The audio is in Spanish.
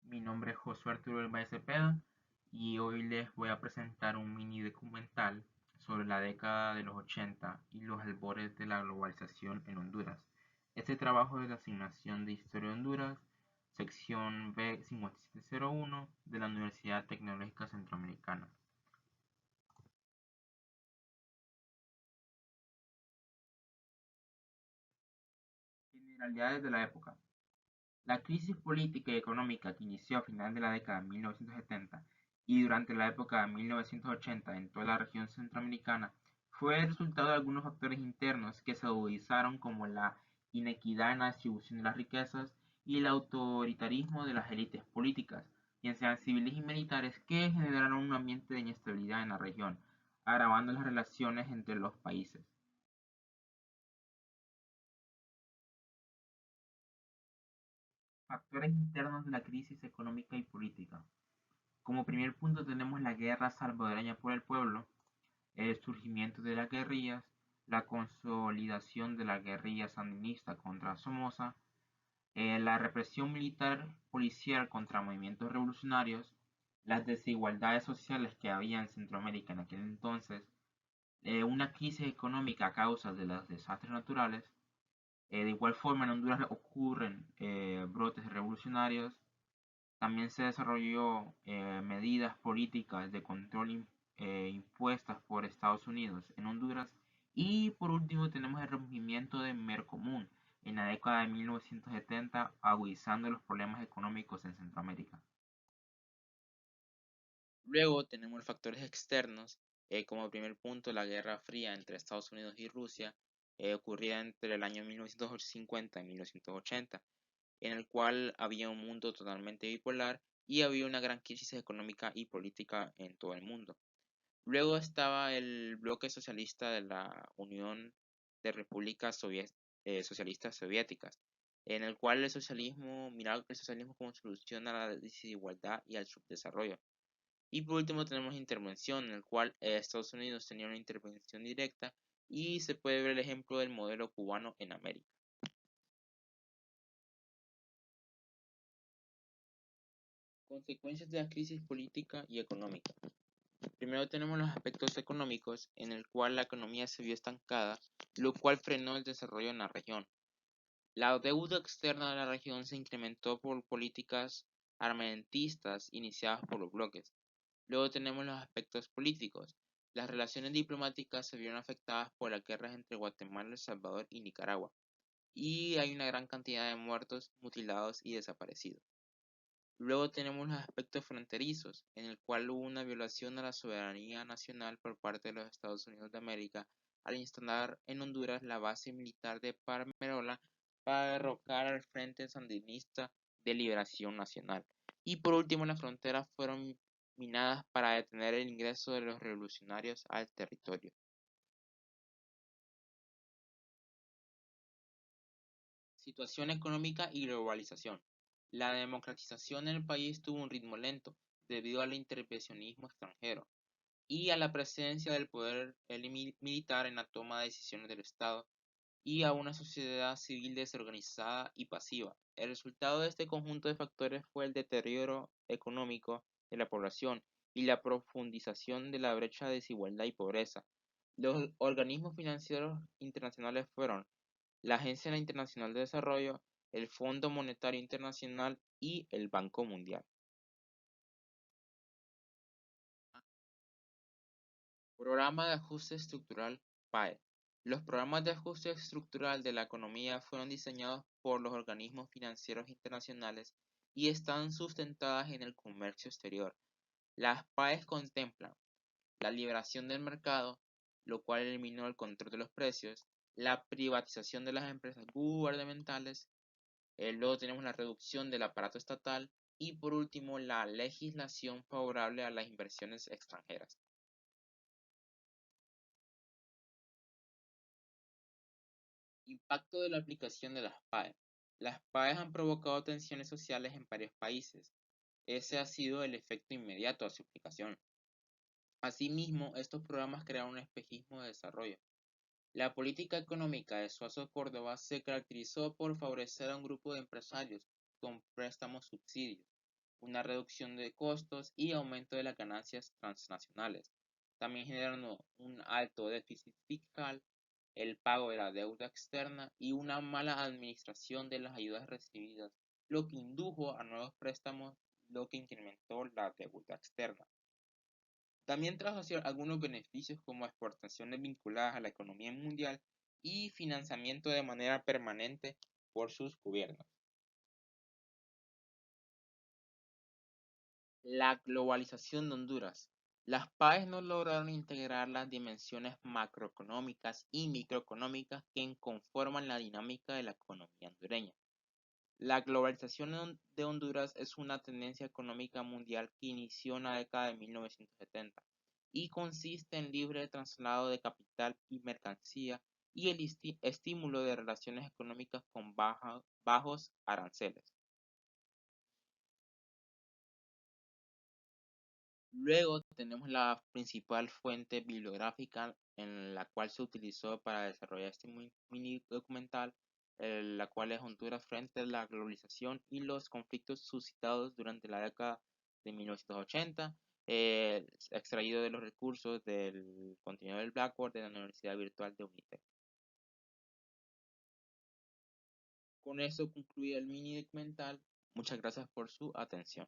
Mi nombre es Josué Arturo del Valle Cepeda y hoy les voy a presentar un mini documental sobre la década de los 80 y los albores de la globalización en Honduras. Este trabajo es de la asignación de Historia de Honduras, sección B5701 de la Universidad Tecnológica Centroamericana. Generalidades de la época. La crisis política y económica que inició a finales de la década de 1970 y durante la época de 1980 en toda la región centroamericana fue el resultado de algunos factores internos que se agudizaron como la inequidad en la distribución de las riquezas y el autoritarismo de las élites políticas, bien sean civiles y militares, que generaron un ambiente de inestabilidad en la región, agravando las relaciones entre los países. Factores internos de la crisis económica y política. Como primer punto tenemos la guerra salvadoreña por el pueblo, el surgimiento de las guerrillas, la consolidación de la guerrilla sandinista contra Somoza, la represión militar policial contra movimientos revolucionarios, las desigualdades sociales que había en Centroamérica en aquel entonces, una crisis económica a causa de los desastres naturales. De igual forma en Honduras ocurren brotes revolucionarios. También se desarrolló medidas políticas de control impuestas por Estados Unidos en Honduras. Y por último tenemos el rompimiento de Mercomún en la década de 1970, agudizando los problemas económicos en Centroamérica. Luego tenemos los factores externos, como primer punto la Guerra Fría entre Estados Unidos y Rusia, ocurrida entre el año 1950 y 1980, en el cual había un mundo totalmente bipolar y había una gran crisis económica y política en todo el mundo. Luego estaba el bloque socialista de la Unión de Repúblicas Socialistas Soviéticas, en el cual el socialismo miraba el socialismo como solución a la desigualdad y al subdesarrollo. Y por último tenemos intervención, en el cual Estados Unidos tenía una intervención directa y se puede ver el ejemplo del modelo cubano en América. Consecuencias de la crisis política y económica. Primero tenemos los aspectos económicos, en el cual la economía se vio estancada, lo cual frenó el desarrollo en la región. La deuda externa de la región se incrementó por políticas armamentistas iniciadas por los bloques. Luego tenemos los aspectos políticos. Las relaciones diplomáticas se vieron afectadas por las guerras entre Guatemala, El Salvador y Nicaragua, y hay una gran cantidad de muertos, mutilados y desaparecidos. Luego tenemos los aspectos fronterizos, en el cual hubo una violación a la soberanía nacional por parte de los Estados Unidos de América al instalar en Honduras la base militar de Palmerola para derrocar al Frente Sandinista de Liberación Nacional. Y por último, las fronteras fueron minadas para detener el ingreso de los revolucionarios al territorio. Situación económica y globalización. La democratización en el país tuvo un ritmo lento debido al intervencionismo extranjero y a la presencia del poder militar en la toma de decisiones del Estado y a una sociedad civil desorganizada y pasiva. El resultado de este conjunto de factores fue el deterioro económico de la población y la profundización de la brecha de desigualdad y pobreza. Los organismos financieros internacionales fueron la Agencia Internacional de Desarrollo, el Fondo Monetario Internacional y el Banco Mundial. Programa de Ajuste Estructural PAE. Los programas de ajuste estructural de la economía fueron diseñados por los organismos financieros internacionales y están sustentadas en el comercio exterior. Las PAEs contemplan la liberación del mercado, lo cual eliminó el control de los precios, la privatización de las empresas gubernamentales. Luego tenemos la reducción del aparato estatal y por último la legislación favorable a las inversiones extranjeras. Impacto de la aplicación de las PAE. Las PAEs han provocado tensiones sociales en varios países. Ese ha sido el efecto inmediato a su aplicación. Asimismo, estos programas crearon un espejismo de desarrollo. La política económica de Suazo Córdoba se caracterizó por favorecer a un grupo de empresarios con préstamos subsidios. una reducción de costos y aumento de las ganancias transnacionales. También generando un alto déficit fiscal, el pago de la deuda externa y una mala administración de las ayudas recibidas, lo que indujo a nuevos préstamos, lo que incrementó la deuda externa. También trajo algunos beneficios como exportaciones vinculadas a la economía mundial y financiamiento de manera permanente por sus gobiernos. La globalización de Honduras. Las PAES no lograron integrar las dimensiones macroeconómicas y microeconómicas que conforman la dinámica de la economía hondureña. La globalización de Honduras es una tendencia económica mundial que inició en la década de 1970 y consiste en libre traslado de capital y mercancía y el estímulo de relaciones económicas con bajos aranceles. Luego tenemos la principal fuente bibliográfica en la cual se utilizó para desarrollar este mini documental, la cual es Honduras frente a la globalización y los conflictos suscitados durante la década de 1980, extraído de los recursos del contenido del Blackboard de la Universidad Virtual de UNITEC. Con eso concluye el mini documental. Muchas gracias por su atención.